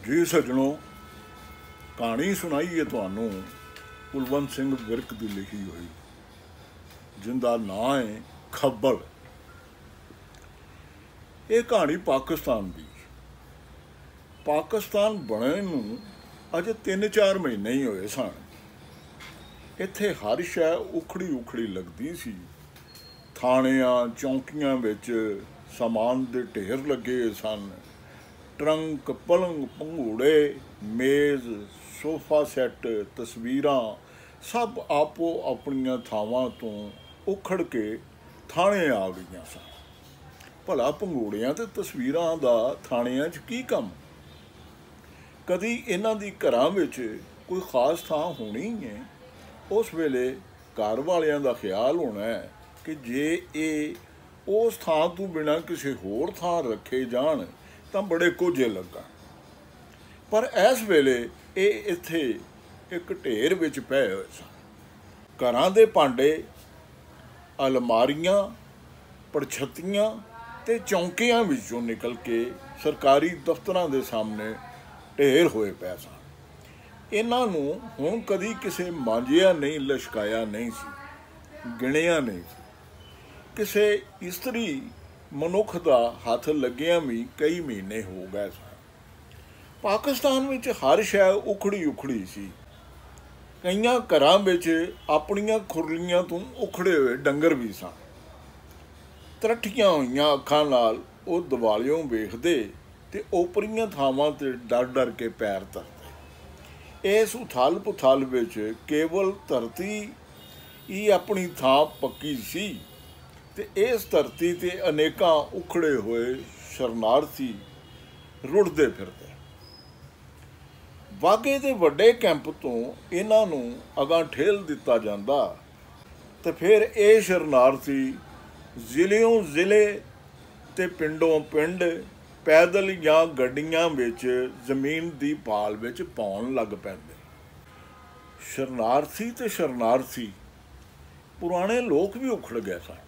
जी सजनों, कहानी सुनाईए तुहानू कुलवंत सिंह विरक की लिखी हुई, जिंदा नां है खब्बल। ये कहानी पाकिस्तान की। पाकिस्तान बने नूं अजे 3-4 महीने ही होए सन। इत्थे हर शै उखड़ी उखड़ी लगती सी। थाणियां चौंकियां विच समान दे ढेर लगे सन। ट्रंक, पलंग, पंघूड़े, मेज़, सोफा सैट, तस्वीरां सब आपो अपनियां थावां तो उखड़ के थाणे आ गईयां सन। भला पंघूड़ियां ते तस्वीरां दा थाणियां च की कम? कदी इन्हां दी घरां विच कोई खास थां होनी है। उस वेले घर वालियां दा ख्याल होना है कि जे ये उस थां तो बिना किसी होर थां रखे जाण तां बड़े कोझे लगण। पर इस वेले ये इत्थे एक ढेर विच पए होए सन। घरां दे भांडे, अलमारियां, पड़छत्तियां ते चौंकियां विचों निकल के सरकारी दफ्तरां दे सामने ढेर होए पए सन। इन्हां नूं हुण कदी किसे मांजिया नहीं, लशकाया नहीं सी, गिणिया नहीं सी। किसे इस्त्री मनुख दा हथ लगिया भी कई महीने हो गए सन। पाकिस्तान विच हर शै उखड़ी उखड़ी सी। कईयां घरां विच अपनियां खुरलियां तो उखड़े हुए डंगर भी सन। तरट्ठियां होईयां अखां नाल वो दिवालियों वेखदे ते ओपरियां थावां ते डर डर के पैर धरदे। इस उथल पुथल विच केवल धरती ही अपनी थां पक्की सी ते इस धरती ते अनेकां उखड़े हुए शरणार्थी रुड़दे फिरदे। वाघे दे वड्डे कैंप तो इन्हां नूं अगां ठेल दिता जांदा ते फिर ये शरणार्थी जिलियों जिले ते पिंडों पिंड पैदल या गड्डियां विच जमीन दी भाल विच पाउण लग पैंदे। शरणार्थी ते शरणार्थी पुराने लोग भी उखड़ गए सन।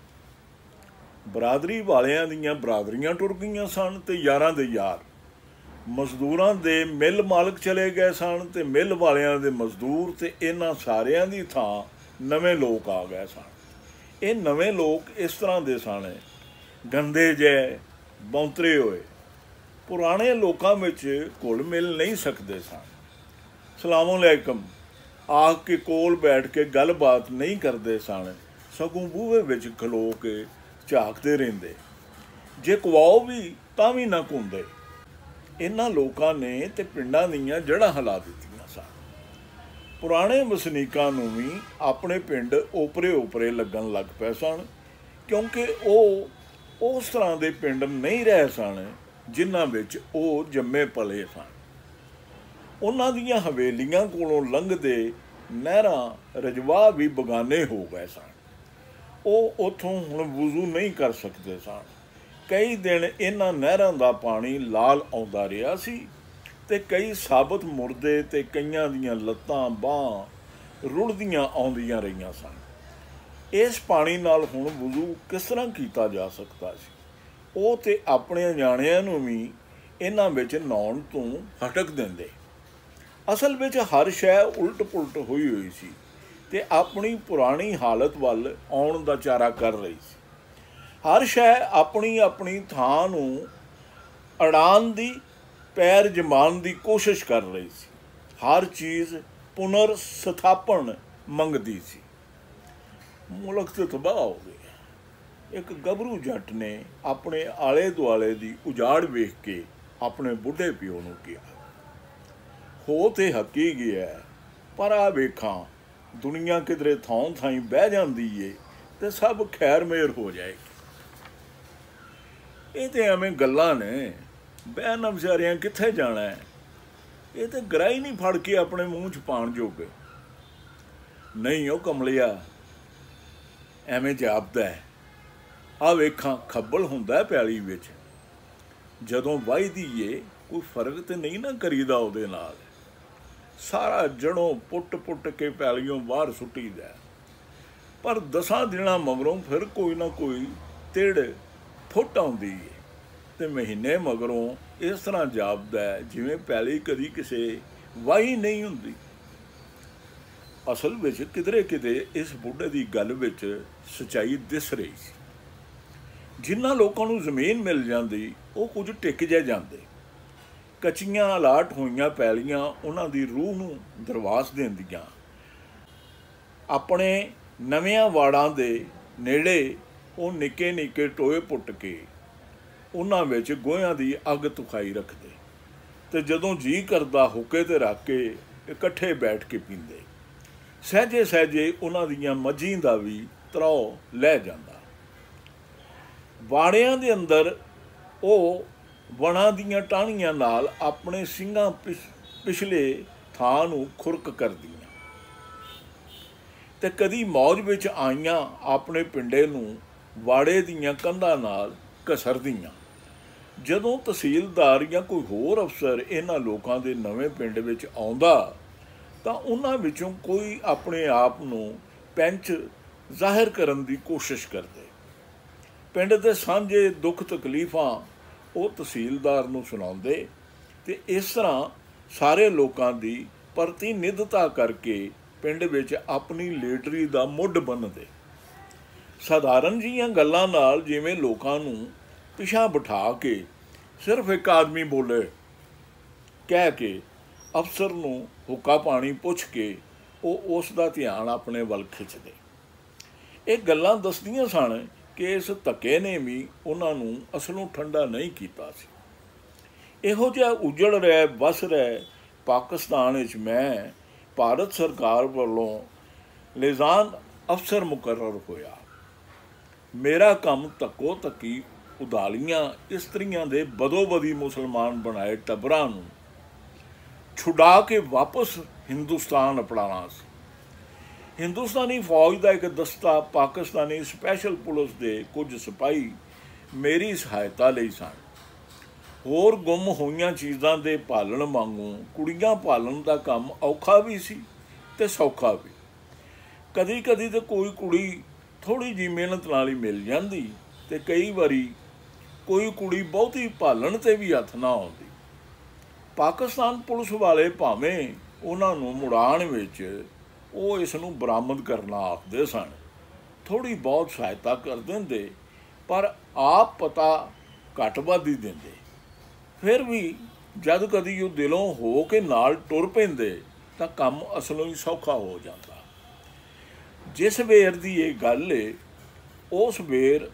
बरादरी वालियां दियां बरादरियां टुर गईयां सन ते यारां दे यार। मजदूरां दे मिल मालक चले गए सन ते मिल वालियां दे मजदूर ते इन्हां सारियां दी थां नवें लोग आ गए सन। ये नवें लोग इस तरह दे सन, गंदे जै, बौंतरे होए, पुराने लोकां विच घुल मिल नहीं सकते सन। सलामुअलैकुम आख के कोल बैठ के गल बात नहीं करते सन, सगों बूहे विच खलो के झाकते रहिंदे। जे कवाओ भी तां भी ना घुंमदे। इन्हां लोकां ने ते पिंडां दीयां जड़ां हिला दित्तियां सन। पुराने वसनीकां नूं भी अपने पिंड ओपरे ओपरे लगन लग पए सन, क्योंकि वो उस तरह दे पिंड नहीं रहे सन जिन्हां विच वो जम्मे पले सन। उन्हां दीयां हवेलियां कोलों लंघदे नहरां रजवाह भी बगाने हो गए सन। वो उथों हुण वुजू नहीं कर सकते सन। कई दिन इन्हां नहरां दा पानी लाल आउंदा रिहा सी ते कई साबत मुरदे ते कईयां दीयां लत्तां बांह रुड़दियां आउंदियां रहियां सन। इस पानी नाल हुण वुजू किस तरह कीता जा सकता सी? वो ते अपने न्याणिਆਂ नूं भी इन्हां विच नहाउण तों हटक दिंदे। असल विच हर शै उलट पुलट होई हुई सी ते अपनी पुरानी हालत वल आउण दा चारा कर रही सी। हर शै अपनी अपनी थां नूं अड़ाण दी, पैर जमान दी कोशिश कर रही सी। हर चीज़ पुनर स्थापन मंगदी सी। मुल्क ते तबाह हो गया। एक गभरू जट ने अपने आले दुआले दी उजाड़ वेख के अपने बुढ़े प्यो नूं कहा, हो ते हकी गया, पर आ वेखां दुनिया किधरे थों थाई बह जाती है तो सब खैर मेहर हो जाएगी। ये तो एवें गल्लां ने, बहना बेचारियां कित्थे जाना है। ये तो गराही नहीं फड़ के अपने मूँह च पाण जोगे। नहीं ओ कमलिया, एवें जापदा है। आ वेखां खब्बल हुंदा पैली विच, जदों वाहीदी है कोई फर्क तो नहीं ना करीदा उहदे नाल। सारा जड़ों पुट पुट के पैलियों बाहर सुट्टीदा। पर 10 दिनां मगरों फिर कोई ना कोई तिड़ फुट आउंदी है ते महीने मगरों ਇਸ ਤਰ੍ਹਾਂ ਜਾਪਦਾ ਜਿਵੇਂ ਪੈਲੀ ਕਦੀ ਕਿਸੇ ਵਾਹੀ ਨਹੀਂ ਹੁੰਦੀ। ਅਸਲ ਵਿੱਚ ਕਿਧਰੇ ਕਿਤੇ ਇਸ ਬੁੱਢੇ ਦੀ ਗੱਲ ਵਿੱਚ ਸੱਚਾਈ ਦਿਸ ਰਹੀ ਸੀ। ਜਿਨ੍ਹਾਂ ਲੋਕਾਂ ਨੂੰ ਜ਼ਮੀਨ ਮਿਲ ਜਾਂਦੀ ਉਹ ਕੁਝ ਟਿਕ ਜਾਂਦੇ। ਕੱਚੀਆਂ ਅਲਾਟ ਹੋਈਆਂ ਪੈਲੀਆਂ ਉਹਨਾਂ ਦੀ ਰੂਹ ਨੂੰ ਦਰਵਾਸ ਦਿੰਦੀਆਂ। ਆਪਣੇ ਨਵਿਆਂ ਵਾੜਾਂ ਦੇ ਨੇੜੇ ਉਹ ਨਿੱਕੇ ਨਿੱਕੇ ਟੋਏ ਪੁੱਟ ਕੇ ਉਹਨਾਂ ਵਿੱਚ ਗੋਹਿਆਂ ਦੀ ਅੱਗ ਤੁਖਾਈ ਰੱਖਦੇ ਅਤੇ ਜਦੋਂ ਜੀਅ ਕਰਦਾ ਹੁੱਕੇ 'ਤੇ ਰੱਖ ਕੇ ਇਕੱਠੇ ਬੈਠ ਕੇ ਪੀਂਦੇ। ਸਹਿਜੇ ਸਹਿਜੇ ਉਹਨਾਂ ਦੀਆਂ ਮੱਝੀਂ ਦਾ ਵੀ ਤਰੋ ਲੈ ਜਾਂਦਾ। ਵਾੜਿਆਂ ਦੇ ਅੰਦਰ ਉਹ ਵਣਾਂ ਦੀਆਂ ਟਾਹਣੀਆਂ ਨਾਲ ਆਪਣੇ ਸਿੰਘਾਂ ਪਿਛਲੇ ਥਾਂ ਨੂੰ ਖੁਰਕ ਕਰਦੀਆਂ ਅਤੇ ਕਦੀ ਮੌਜ ਵਿੱਚ ਆਈਆਂ ਆਪਣੇ ਪਿੰਡੇ ਨੂੰ ਵਾੜੇ ਦੀਆਂ ਕੰਧਾਂ ਨਾਲ ਘਸਰਦੀਆਂ। ਜਦੋਂ ਤਹਿਸੀਲਦਾਰ ਜਾਂ ਕੋਈ ਹੋਰ ਅਫਸਰ ਇਹਨਾਂ ਲੋਕਾਂ ਦੇ ਨਵੇਂ ਪਿੰਡ ਵਿੱਚ ਆਉਂਦਾ ਤਾਂ ਉਹਨਾਂ ਵਿੱਚੋਂ ਕੋਈ ਆਪਣੇ ਆਪ ਨੂੰ ਪੈਂਚ ਜ਼ਾਹਿਰ ਕਰਨ ਦੀ ਕੋਸ਼ਿਸ਼ ਕਰਦੇ। ਪਿੰਡ ਦੇ ਸਾਂਝੇ ਦੁੱਖ ਤਕਲੀਫਾਂ ਉਹ ਤਹਿਸੀਲਦਾਰ ਨੂੰ ਸੁਣਾਉਂਦੇ ਅਤੇ ਇਸ ਤਰ੍ਹਾਂ ਸਾਰੇ ਲੋਕਾਂ ਦੀ ਪ੍ਰਤੀਨਿਧਤਾ ਕਰਕੇ ਪਿੰਡ ਵਿੱਚ ਆਪਣੀ ਲੀਡਰੀ ਦਾ ਮੁੱਢ ਬੰਨ੍ਹਦੇ। ਸਧਾਰਨ ਜਿਹੀਆਂ ਗੱਲਾਂ ਨਾਲ ਜਿਵੇਂ ਲੋਕਾਂ ਨੂੰ ਪਿਛਾਂਹ ਬਿਠਾ ਕੇ ਸਿਰਫ ਇੱਕ ਆਦਮੀ ਬੋਲੇ ਕਹਿ ਕੇ ਅਫਸਰ ਨੂੰ ਹੁੱਕਾ ਪਾਣੀ ਪੁੱਛ ਕੇ ਉਹ ਉਸ ਦਾ ਧਿਆਨ ਆਪਣੇ ਵੱਲ ਖਿੱਚਦੇ। ਇਹ ਗੱਲਾਂ ਦੱਸਦੀਆਂ ਸਨ ਕਿ ਇਸ ਧੱਕੇ ਨੇ ਵੀ ਉਹਨਾਂ ਨੂੰ ਅਸਲੋਂ ਠੰਡਾ ਨਹੀਂ ਕੀਤਾ ਸੀ। ਇਹੋ ਜਿਹਾ ਉਜੜ ਰਿਹਾ ਵਸ ਰਿਹਾ ਪਾਕਿਸਤਾਨ ਵਿੱਚ ਮੈਂ ਭਾਰਤ ਸਰਕਾਰ ਵੱਲੋਂ ਲਿਜਾਨ ਅਫਸਰ ਮੁਕਰਰ ਹੋਇਆ। ਮੇਰਾ ਕੰਮ ਧੱਕੋ ਧੱਕੀ ਉਦਾਲੀਆਂ ਇਸਤਰੀਆਂ ਦੇ ਬਦੋਬਦੀ ਮੁਸਲਮਾਨ ਬਣਾਏ ਟੱਬਰਾਂ ਨੂੰ ਛੁਡਾ ਕੇ ਵਾਪਸ ਹਿੰਦੁਸਤਾਨ ਅਪਣਾਉਣਾ ਸੀ। ਹਿੰਦੁਸਤਾਨੀ ਫੌਜ ਦਾ ਇੱਕ ਦਸਤਾ ਪਾਕਿਸਤਾਨੀ ਸਪੈਸ਼ਲ ਪੁਲਿਸ ਦੇ ਕੁਝ ਸਿਪਾਹੀ ਮੇਰੀ ਸਹਾਇਤਾ ਲਈ ਸਨ। ਹੋਰ ਗੁੰਮ ਹੋਈਆਂ ਚੀਜ਼ਾਂ ਦੇ ਭਾਲਣ ਵਾਂਗੂ ਕੁੜੀਆਂ ਭਾਲਣ ਦਾ ਕੰਮ ਔਖਾ ਵੀ ਸੀ ਅਤੇ ਸੌਖਾ ਵੀ। ਕਦੀ ਕਦੀ ਤਾਂ ਕੋਈ ਕੁੜੀ ਥੋੜ੍ਹੀ ਜਿਹੀ ਮਿਹਨਤ ਨਾਲ ਹੀ ਮਿਲ ਜਾਂਦੀ ਅਤੇ ਕਈ ਵਾਰੀ ਕੋਈ ਕੁੜੀ ਬਹੁਤੀ ਭਾਲਣ 'ਤੇ ਵੀ ਹੱਥ ਨਾ ਆਉਂਦੀ। ਪਾਕਿਸਤਾਨ ਪੁਲਿਸ ਵਾਲੇ ਭਾਵੇਂ ਉਹਨਾਂ ਨੂੰ ਮੁੜਾਉਣ ਵਿੱਚ ਉਹ ਇਸ ਨੂੰ ਬਰਾਮਦ ਕਰਨਾ ਆਖਦੇ ਸਨ, ਥੋੜ੍ਹੀ ਬਹੁਤ ਸਹਾਇਤਾ ਕਰ ਦਿੰਦੇ, ਪਰ ਆਪ ਪਤਾ ਘੱਟ ਵੱਧ ਹੀ ਦਿੰਦੇ। ਫਿਰ ਵੀ ਜਦ ਕਦੀ ਉਹ ਦਿਲੋਂ ਹੋ ਕੇ ਨਾਲ ਟੁਰ ਪੈਂਦੇ ਤਾਂ ਕੰਮ ਅਸਲੋਂ ਹੀ ਸੌਖਾ ਹੋ ਜਾਂਦਾ। ਜਿਸ ਵੇਰ ਦੀ ਇਹ ਗੱਲ ਏ ਉਸ ਵੇਰ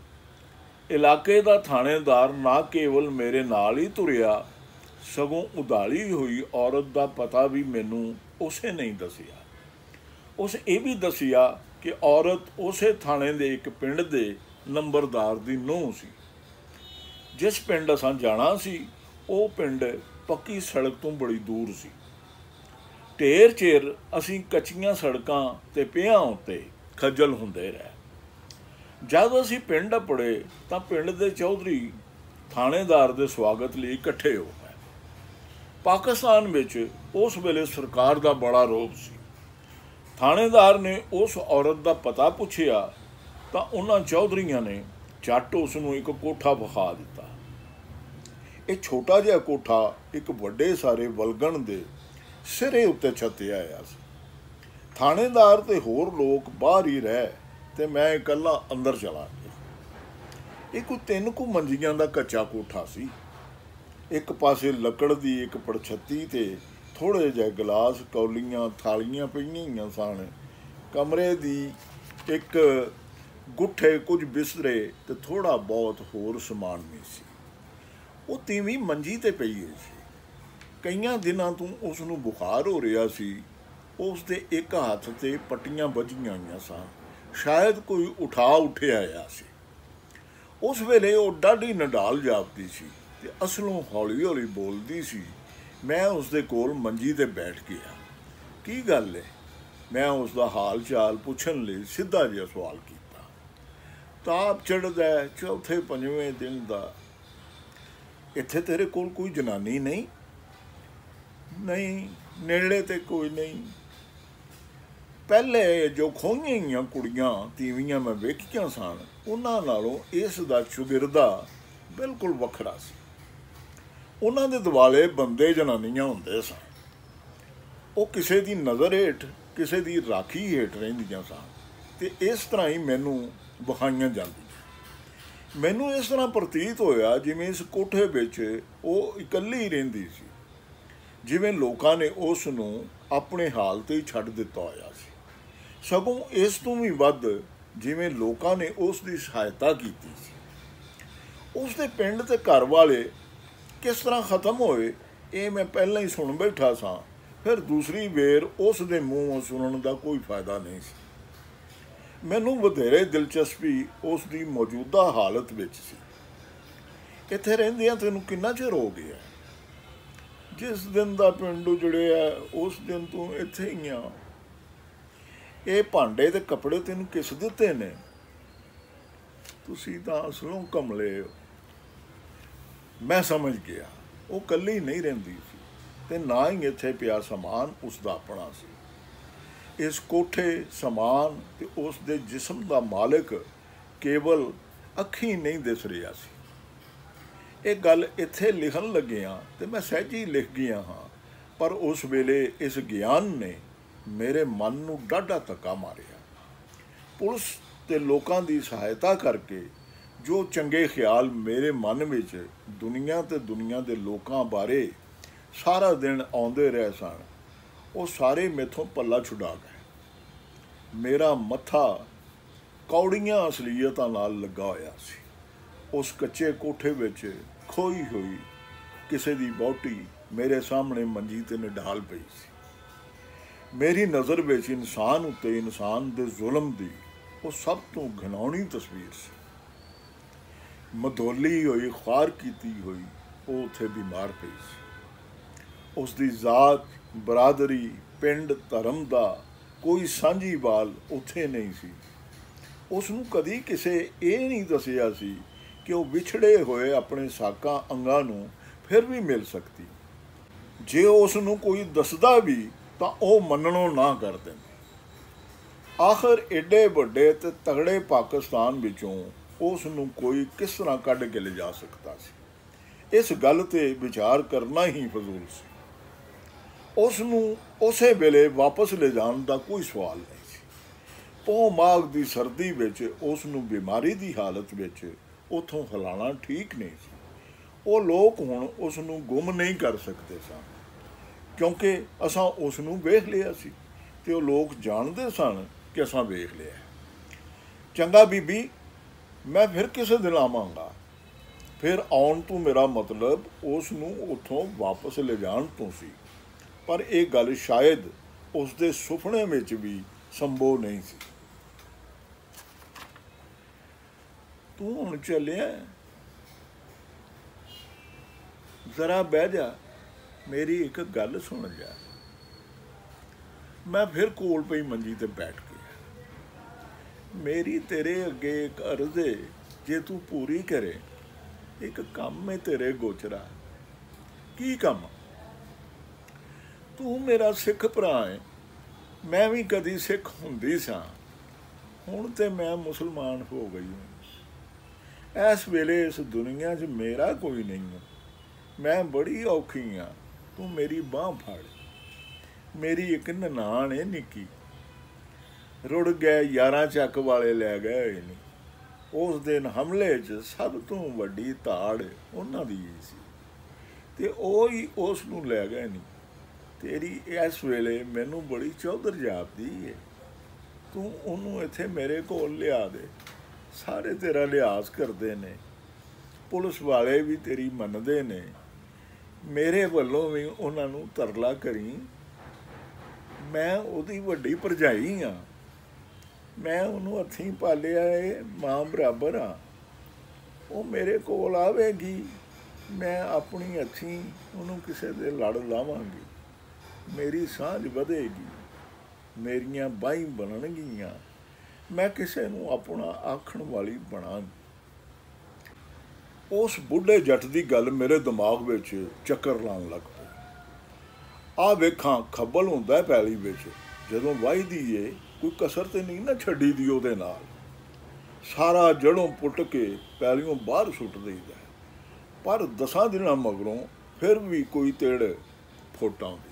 ਇਲਾਕੇ ਦਾ ਥਾਣੇਦਾਰ ਨਾ ਕੇਵਲ ਮੇਰੇ ਨਾਲ ਹੀ ਤੁਰਿਆ ਸਗੋਂ ਉਧਾਲੀ ਹੋਈ ਔਰਤ ਦਾ ਪਤਾ ਵੀ ਮੈਨੂੰ ਉਸੇ ਨਹੀਂ ਦੱਸਿਆ। ਉਸ ਇਹ ਵੀ ਦੱਸਿਆ ਕਿ ਔਰਤ ਉਸੇ ਥਾਣੇ ਦੇ ਇੱਕ ਪਿੰਡ ਦੇ ਨੰਬਰਦਾਰ ਦੀ ਨੂੰਹ ਸੀ। ਜਿਸ ਪਿੰਡ ਅਸਾਂ ਜਾਣਾ ਸੀ ਉਹ ਪਿੰਡ ਪੱਕੀ ਸੜਕ ਤੋਂ ਬੜੀ ਦੂਰ ਸੀ। ਢੇਰ ਚਿਰ ਅਸੀਂ ਕੱਚੀਆਂ ਸੜਕਾਂ ਤੇ ਪਿਆਂ ਉੱਤੇ ਖੱਜਲ ਹੁੰਦੇ ਰਹੇ। ਜਦ ਅਸੀਂ ਪਿੰਡ ਅੱਪੜੇ ਤਾਂ ਪਿੰਡ ਦੇ ਚੌਧਰੀ ਥਾਣੇਦਾਰ ਦੇ ਸਵਾਗਤ ਲਈ ਇਕੱਠੇ ਹੋ ਗਏ। ਪਾਕਿਸਤਾਨ ਵਿੱਚ ਉਸ ਵੇਲੇ ਸਰਕਾਰ ਦਾ ਬੜਾ ਰੋਹਬ ਸੀ। ਥਾਣੇਦਾਰ ਨੇ ਉਸ ਔਰਤ ਦਾ ਪਤਾ ਪੁੱਛਿਆ ਤਾਂ ਉਹਨਾਂ ਚੌਧਰੀਆਂ ਨੇ ਝੱਟ ਉਸ ਨੂੰ ਇੱਕ ਕੋਠਾ ਵਿਖਾ ਦਿੱਤਾ। ਇਹ ਛੋਟਾ ਜਿਹਾ ਕੋਠਾ ਇੱਕ ਵੱਡੇ ਸਾਰੇ ਵਲਗਣ ਦੇ ਸਿਰੇ ਉੱਤੇ ਛੱਤਿਆ ਆਇਆ ਸੀ। ਥਾਣੇਦਾਰ ਤੇ ਹੋਰ ਲੋਕ ਬਾਹਰ ਹੀ ਰਹਿ ਅਤੇ ਮੈਂ ਇਕੱਲਾ ਅੰਦਰ ਚਲਾ ਗਿਆ। ਇਹ ਕੋਈ 3 ਕੁ ਮੰਜੀਆਂ ਦਾ ਕੱਚਾ ਕੋਠਾ ਸੀ। ਇੱਕ ਪਾਸੇ ਲੱਕੜ ਦੀ ਇੱਕ ਪੜਛੱਤੀ ਤੇ ਥੋੜ੍ਹੇ ਜਿਹੇ ਗਲਾਸ ਕੌਲੀਆਂ ਥਾਲੀਆਂ ਪਈਆਂ ਹੋਈਆਂ ਸਨ। ਕਮਰੇ ਦੀ ਇੱਕ ਗੁੱਠੇ ਕੁਝ ਬਿਸਤਰੇ ਅਤੇ ਥੋੜ੍ਹਾ ਬਹੁਤ ਹੋਰ ਸਮਾਨ ਵੀ ਸੀ। ਉਹ ਤੀਵੀਂ ਮੰਜੀ 'ਤੇ ਪਈ ਹੋਈ ਸੀ। ਕਈਆਂ ਦਿਨਾਂ ਤੋਂ ਉਸ ਨੂੰ ਬੁਖਾਰ ਹੋ ਰਿਹਾ ਸੀ। ਉਸ ਦੇ ਇੱਕ ਹੱਥ 'ਤੇ ਪੱਟੀਆਂ ਵੱਜੀਆਂ ਹੋਈਆਂ ਸਨ, ਸ਼ਾਇਦ ਕੋਈ ਉੱਠਿਆ ਆਇਆ ਸੀ। ਉਸ ਵੇਲੇ ਉਹ ਡਾਢੀ ਨਡਾਲ ਜਾਪਦੀ ਸੀ ਅਤੇ ਅਸਲੋਂ ਹੌਲੀ ਹੌਲੀ ਬੋਲਦੀ ਸੀ। ਮੈਂ ਉਸ ਦੇ ਕੋਲ ਮੰਜੀ 'ਤੇ ਬੈਠ ਗਿਆ। ਕੀ ਗੱਲ ਹੈ? ਮੈਂ ਉਸ ਦਾ ਹਾਲ ਚਾਲ ਪੁੱਛਣ ਲਈ ਸਿੱਧਾ ਜਿਹਾ ਸਵਾਲ ਕੀਤਾ। ਤਾਪ ਚੜ੍ਹਦਾ ਚੌਥੇ ਪੰਜਵੇਂ ਦਿਨ ਦਾ। ਇੱਥੇ ਤੇਰੇ ਕੋਲ ਕੋਈ ਜਨਾਨੀ ਨਹੀਂ? ਨਹੀਂ, ਨੇੜੇ ਤੇ ਕੋਈ ਨਹੀਂ। ਪਹਿਲੇ ਜੋ ਖੋਹੀਆਂ ਹੋਈਆਂ ਕੁੜੀਆਂ ਤੀਵੀਆਂ ਮੈਂ ਵੇਖੀਆਂ ਸਨ ਉਹਨਾਂ ਨਾਲੋਂ ਇਸ ਦਾ ਚੁਗਿਰਦਾ ਬਿਲਕੁਲ ਵੱਖਰਾ ਸੀ। ਉਹਨਾਂ ਦੇ ਦੁਆਲੇ ਬੰਦੇ ਜਨਾਨੀਆਂ ਹੁੰਦੇ ਸਨ। ਉਹ ਕਿਸੇ ਦੀ ਨਜ਼ਰ ਹੇਠ, ਕਿਸੇ ਦੀ ਰਾਖੀ ਹੇਠ ਰਹਿੰਦੀਆਂ ਸਨ ਅਤੇ ਇਸ ਤਰ੍ਹਾਂ ਹੀ ਮੈਨੂੰ ਵਿਖਾਈਆਂ ਜਾਂਦੀਆਂ। ਮੈਨੂੰ ਇਸ ਤਰ੍ਹਾਂ ਪ੍ਰਤੀਤ ਹੋਇਆ ਜਿਵੇਂ ਇਸ ਕੋਠੇ ਵਿੱਚ ਉਹ ਇਕੱਲੀ ਰਹਿੰਦੀ ਸੀ, ਜਿਵੇਂ ਲੋਕਾਂ ਨੇ ਉਸ ਨੂੰ ਆਪਣੇ ਹਾਲ 'ਤੇ ਹੀ ਛੱਡ ਦਿੱਤਾ ਹੋਇਆ ਸੀ। ਸਗੋਂ ਇਸ ਤੋਂ ਵੀ ਵੱਧ ਜਿਵੇਂ ਲੋਕਾਂ ਨੇ ਉਸ ਦੀ ਸਹਾਇਤਾ ਕੀਤੀ ਸੀ। ਉਸ ਦੇ ਪਿੰਡ ਅਤੇ ਘਰ ਵਾਲੇ ਕਿਸ ਤਰ੍ਹਾਂ ਖਤਮ ਹੋਏ ਇਹ ਮੈਂ ਪਹਿਲਾਂ ਹੀ ਸੁਣ ਬੈਠਾ ਸਾਂ। ਫਿਰ ਦੂਸਰੀ ਵੇਰ ਉਸ ਦੇ ਮੂੰਹੋਂ ਸੁਣਨ ਦਾ ਕੋਈ ਫਾਇਦਾ ਨਹੀਂ ਸੀ। ਮੈਨੂੰ ਵਧੇਰੇ ਦਿਲਚਸਪੀ ਉਸ ਦੀ ਮੌਜੂਦਾ ਹਾਲਤ ਵਿੱਚ ਸੀ। ਇੱਥੇ ਰਹਿੰਦਿਆਂ ਤੈਨੂੰ ਕਿੰਨਾ ਚਿਰ ਹੋ ਗਿਆ? ਜਿਸ ਦਿਨ ਦਾ ਪਿੰਡ ਉਜੜਿਆ ਉਸ ਦਿਨ ਤੂੰ ਇੱਥੇ ਹੀ ਆ। ਇਹ ਭਾਂਡੇ ਤੇ ਕੱਪੜੇ ਤੈਨੂੰ ਕਿਸ ਦਿੱਤੇ ਨੇ? ਤੁਸੀਂ ਤਾਂ ਅਸਲੋਂ ਕਮਲੇ ਹੋ। ਮੈਂ ਸਮਝ ਗਿਆ ਉਹ ਇਕੱਲੀ ਨਹੀਂ ਰਹਿੰਦੀ ਸੀ ਅਤੇ ਨਾ ਹੀ ਇੱਥੇ ਪਿਆ ਸਮਾਨ ਉਸਦਾ ਆਪਣਾ ਸੀ। ਇਸ ਕੋਠੇ, ਸਮਾਨ ਅਤੇ ਉਸ ਦੇ ਜਿਸਮ ਦਾ ਮਾਲਕ ਕੇਵਲ ਅੱਖੀਂ ਨਹੀਂ ਦਿਸ ਰਿਹਾ ਸੀ। ਇਹ ਗੱਲ ਇੱਥੇ ਲਿਖਣ ਲੱਗਿਆਂ ਅਤੇ ਮੈਂ ਸਹਿਜ ਹੀ ਲਿਖ ਗਿਆ ਹਾਂ, ਪਰ ਉਸ ਵੇਲੇ ਇਸ ਗਿਆਨ ਨੇ ਮੇਰੇ ਮਨ ਨੂੰ ਡਾਢਾ ਧੱਕਾ ਮਾਰਿਆ। ਪੁਲਿਸ ਅਤੇ ਲੋਕਾਂ ਦੀ ਸਹਾਇਤਾ ਕਰਕੇ ਜੋ ਚੰਗੇ ਖਿਆਲ ਮੇਰੇ ਮਨ ਵਿੱਚ ਦੁਨੀਆ ਅਤੇ ਦੁਨੀਆ ਦੇ ਲੋਕਾਂ ਬਾਰੇ ਸਾਰਾ ਦਿਨ ਆਉਂਦੇ ਰਹੇ ਸਨ, ਉਹ ਸਾਰੇ ਮੈਥੋਂ ਪੱਲਾ ਛੁਡਾ ਗਏ। ਮੇਰਾ ਮੱਥਾ ਕੌੜੀਆਂ ਅਸਲੀਅਤਾਂ ਨਾਲ ਲੱਗਾ ਹੋਇਆ ਸੀ। ਉਸ ਕੱਚੇ ਕੋਠੇ ਵਿੱਚ ਖੋਈ ਹੋਈ ਕਿਸੇ ਦੀ ਵਹੁਟੀ ਮੇਰੇ ਸਾਹਮਣੇ ਮੰਜੀ 'ਤੇ ਨਿਢਾਲ ਪਈ ਸੀ। ਮੇਰੀ ਨਜ਼ਰ ਵਿੱਚ ਇਨਸਾਨ ਉੱਤੇ ਇਨਸਾਨ ਦੇ ਜ਼ੁਲਮ ਦੀ ਉਹ ਸਭ ਤੋਂ ਘਿਨਾਉਣੀ ਤਸਵੀਰ ਸੀ। ਮਧੋਲੀ ਹੋਈ, ਖ਼ਾਰ ਕੀਤੀ ਹੋਈ ਉਹ ਉੱਥੇ ਬਿਮਾਰ ਪਈ ਸੀ। ਉਸ ਦੀ ਜ਼ਾਤ, ਬਰਾਦਰੀ, ਪਿੰਡ, ਧਰਮ ਦਾ ਕੋਈ ਸਾਂਝੀਵਾਲ ਉੱਥੇ ਨਹੀਂ ਸੀ। ਉਸ ਨੂੰ ਕਦੀ ਕਿਸੇ ਇਹ ਨਹੀਂ ਦੱਸਿਆ ਸੀ ਕਿ ਉਹ ਵਿਛੜੇ ਹੋਏ ਆਪਣੇ ਸਾਕਾਂ ਅੰਗਾਂ ਨੂੰ ਫਿਰ ਵੀ ਮਿਲ ਸਕਦੀ। ਜੇ ਉਸ ਨੂੰ ਕੋਈ ਦੱਸਦਾ ਵੀ ਤਾਂ ਉਹ ਮੰਨਣੋਂ ਨਾ ਕਰ ਦਿੰਦੇ। ਆਖਰ ਏਡੇ ਵੱਡੇ ਅਤੇ ਤਗੜੇ ਪਾਕਿਸਤਾਨ ਵਿੱਚੋਂ ਉਸ ਨੂੰ ਕੋਈ ਕਿਸ ਤਰ੍ਹਾਂ ਕੱਢ ਕੇ ਲਿਜਾ ਸਕਦਾ ਸੀ? ਇਸ ਗੱਲ 'ਤੇ ਵਿਚਾਰ ਕਰਨਾ ਹੀ ਫਜ਼ੂਲ ਸੀ। ਉਸ ਨੂੰ ਉਸੇ ਵੇਲੇ ਵਾਪਸ ਲਿਜਾਣ ਦਾ ਕੋਈ ਸਵਾਲ ਨਹੀਂ ਸੀ। ਪੋਹ ਮਾਘ ਦੀ ਸਰਦੀ ਵਿੱਚ ਉਸ ਨੂੰ ਬਿਮਾਰੀ ਦੀ ਹਾਲਤ ਵਿੱਚ ਉੱਥੋਂ ਹਿਲਾਉਣਾ ਠੀਕ ਨਹੀਂ ਸੀ। ਉਹ ਲੋਕ ਹੁਣ ਉਸ ਨੂੰ ਗੁੰਮ ਨਹੀਂ ਕਰ ਸਕਦੇ ਸਨ, ਕਿਉਂਕਿ ਅਸਾਂ ਉਸ ਨੂੰ ਵੇਖ ਲਿਆ ਸੀ ਅਤੇ ਉਹ ਲੋਕ ਜਾਣਦੇ ਸਨ ਕਿ ਅਸਾਂ ਵੇਖ ਲਿਆ। ਚੰਗਾ ਬੀਬੀ, ਮੈਂ ਫਿਰ ਕਿਸੇ ਦਿਨ ਆਵਾਂਗਾ। ਫਿਰ ਆਉਣ ਤੋਂ ਮੇਰਾ ਮਤਲਬ ਉਸ ਨੂੰ ਉੱਥੋਂ ਵਾਪਸ ਲਿਜਾਣ ਤੋਂ ਸੀ, ਪਰ ਇਹ ਗੱਲ ਸ਼ਾਇਦ ਉਸ ਦੇ ਸੁਪਨੇ ਵਿੱਚ ਵੀ ਸੰਭਵ ਨਹੀਂ ਸੀ। ਤੂੰ ਹੁਣ ਚੱਲਿਆ? ਜ਼ਰਾ ਬਹਿ ਜਾ, ਮੇਰੀ ਇੱਕ ਗੱਲ ਸੁਣ ਜਾ। ਮੈਂ ਫਿਰ ਕੋਲ ਪਈ ਮੰਜੀ 'ਤੇ ਬੈਠ ਗਿਆ। ਮੇਰੀ ਤੇਰੇ ਅੱਗੇ ਇੱਕ ਅਰਜ਼ ਏ, ਜੇ ਤੂੰ ਪੂਰੀ ਕਰੇ। ਇੱਕ ਕੰਮ ਹੈ ਤੇਰੇ ਗੋਚਰਾ। ਕੀ ਕੰਮ? ਤੂੰ ਮੇਰਾ ਸਿੱਖ ਭਰਾ ਹੈ, ਮੈਂ ਵੀ ਕਦੀ ਸਿੱਖ ਹੁੰਦੀ ਸਾਂ, ਹੁਣ ਤੇ ਮੈਂ ਮੁਸਲਮਾਨ ਹੋ ਗਈ ਹਾਂ। ਇਸ ਵੇਲੇ ਇਸ ਦੁਨੀਆ 'ਚ ਮੇਰਾ ਕੋਈ ਨਹੀਂ ਹੈ। ਮੈਂ ਬੜੀ ਔਖੀ ਹਾਂ, ਤੂੰ ਮੇਰੀ ਬਾਂਹ ਫੜ। ਮੇਰੀ ਇੱਕ ਨਨਾਣ ਹੈ ਨਿੱਕੀ, ਰੁੜ ਗਏ, 11 ਚੱਕ ਵਾਲੇ ਲੈ ਗਏ ਹੋਏ ਨੇ। ਉਸ ਦਿਨ ਹਮਲੇ 'ਚ ਸਭ ਤੋਂ ਵੱਡੀ ਧਾੜ ਉਹਨਾਂ ਦੀ ਸੀ ਅਤੇ ਉਹ ਹੀ ਉਸ ਨੂੰ ਲੈ ਗਏ ਨਹੀਂ। ਤੇਰੀ ਇਸ ਵੇਲੇ ਮੈਨੂੰ ਬੜੀ ਚੌਧਰ ਜਾਪਦੀ ਹੈ। ਤੂੰ ਉਹਨੂੰ ਇੱਥੇ ਮੇਰੇ ਕੋਲ ਲਿਆ ਦੇ। ਸਾਰੇ ਤੇਰਾ ਲਿਹਾਜ਼ ਕਰਦੇ ਨੇ, ਪੁਲਿਸ ਵਾਲੇ ਵੀ ਤੇਰੀ ਮੰਨਦੇ ਨੇ। ਮੇਰੇ ਵੱਲੋਂ ਵੀ ਉਹਨਾਂ ਨੂੰ ਤਰਲਾ ਕਰੀ। ਮੈਂ ਉਹਦੀ ਵੱਡੀ ਭਰਜਾਈ ਹਾਂ, ਮੈਂ ਉਹਨੂੰ ਹੱਥੀਂ ਪਾਲਿਆ ਏ, ਮਾਂ ਬਰਾਬਰ ਹਾਂ। ਉਹ ਮੇਰੇ ਕੋਲ ਆਵੇਗੀ, ਮੈਂ ਆਪਣੀ ਹੱਥੀਂ ਉਹਨੂੰ ਕਿਸੇ ਦੇ ਲੜ ਲਾਵਾਂਗੀ। ਮੇਰੀ ਸਾਂਝ ਵਧੇਗੀ, ਮੇਰੀਆਂ ਬਾਹੀਂ ਬਣਨਗੀਆਂ, ਮੈਂ ਕਿਸੇ ਨੂੰ ਆਪਣਾ ਆਖਣ ਵਾਲੀ ਬਣਾਂਗੀ। ਉਸ ਬੁੱਢੇ ਜੱਟ ਦੀ ਗੱਲ ਮੇਰੇ ਦਿਮਾਗ ਵਿੱਚ ਚੱਕਰ ਲਾਉਣ ਲੱਗ ਪਈ। ਆਹ ਵੇਖਾਂ, ਖੱਬਲ ਹੁੰਦਾ ਪੈਲੀ ਵਿੱਚ, ਜਦੋਂ ਵਾਹੀਦੀ ਏ ਕੋਈ ਕਸਰ ਤੇ ਨਹੀਂ ਨਾ ਛੱਡੀ ਦੀ ਉਹਦੇ ਨਾਲ। ਸਾਰਾ ਜੜੋਂ ਪੁੱਟ ਕੇ ਪੈਲੀਓਂ ਬਾਹਰ ਸੁੱਟ ਦਈਦਾ। ਪਰ 10 ਦਿਨਾਂ ਮਗਰੋਂ ਫਿਰ ਵੀ ਕੋਈ ਤਿੜ ਫੁੱਟ ਆਉਂਦੀ।